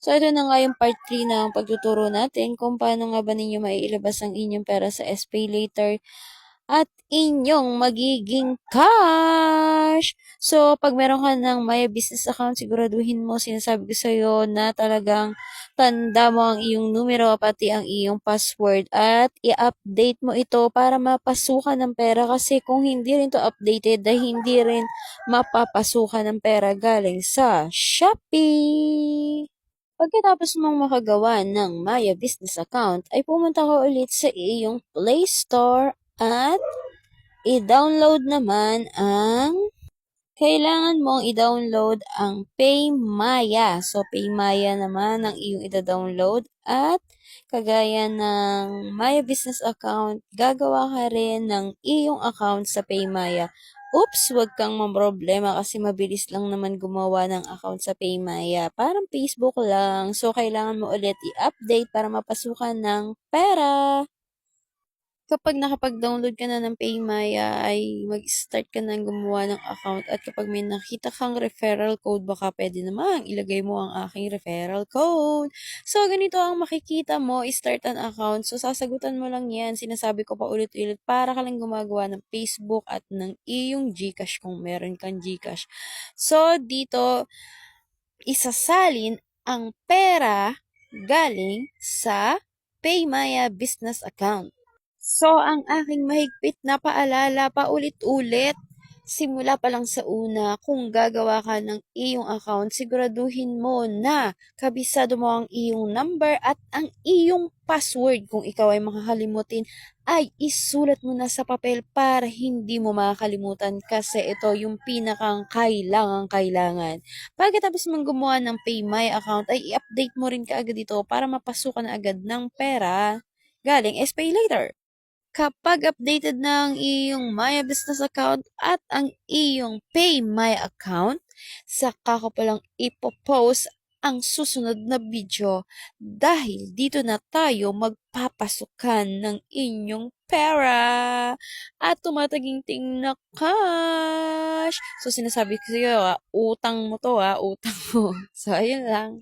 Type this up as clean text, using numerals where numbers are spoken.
So, ito na nga yung part 3 ng pagtuturo natin kung paano nga ba ninyo maiilabas ang inyong pera sa SPayLater at inyong magiging cash. So, pag meron ka ng My Business account, siguraduhin mo, sinasabi ko sa'yo na talagang tanda mo ang iyong numero pati ang iyong password at i-update mo ito para mapasukan ng pera kasi kung hindi rin to updated, dahil hindi rin mapapasukan ng pera galing sa Shopee. Pagkatapos mong makagawa ng Maya Business Account, ay pumunta ka ulit sa iyong Play Store at i-download naman kailangan mong i-download ang PayMaya. So, PayMaya naman ang iyong i-download at kagaya ng Maya Business Account, gagawa ka rin ng iyong account sa PayMaya. Oops, wag kang mamroblema kasi mabilis lang naman gumawa ng account sa PayMaya. Parang Facebook lang. So, kailangan mo ulit i-update para mapasukan ng pera. Kapag nakapag-download ka na ng PayMaya ay mag-start ka na gumawa ng account at kapag may nakita kang referral code baka pwede namang ilagay mo ang aking referral code. So, ganito ang makikita mo, start an account. So, sasagutan mo lang yan. Sinasabi ko pa ulit-ulit para ka lang gumagawa ng Facebook at ng iyong GCash kung meron kang GCash. So, dito, isasalin ang pera galing sa PayMaya business account. So, ang aking mahigpit na paalala paulit-ulit, simula pa lang sa una, kung gagawa ka ng iyong account, siguraduhin mo na kabisado mo ang iyong number at ang iyong password. Kung ikaw ay makakalimutin, ay isulat mo na sa papel para hindi mo makakalimutan kasi ito yung pinakang kailangan. Pagkatapos mong gumawa ng PayMy account, ay i-update mo rin kaagad ito para mapasukan na agad ng pera galing SPayLater. Kapag updated na ang iyong Maya Business account at ang iyong Pay My account, saka ko palang ipopost ang susunod na video dahil dito na tayo magpapasukan ng inyong pera at tumataginting na cash. So, sinasabi ko sa'yo, utang mo to, utang mo. So, ayun lang.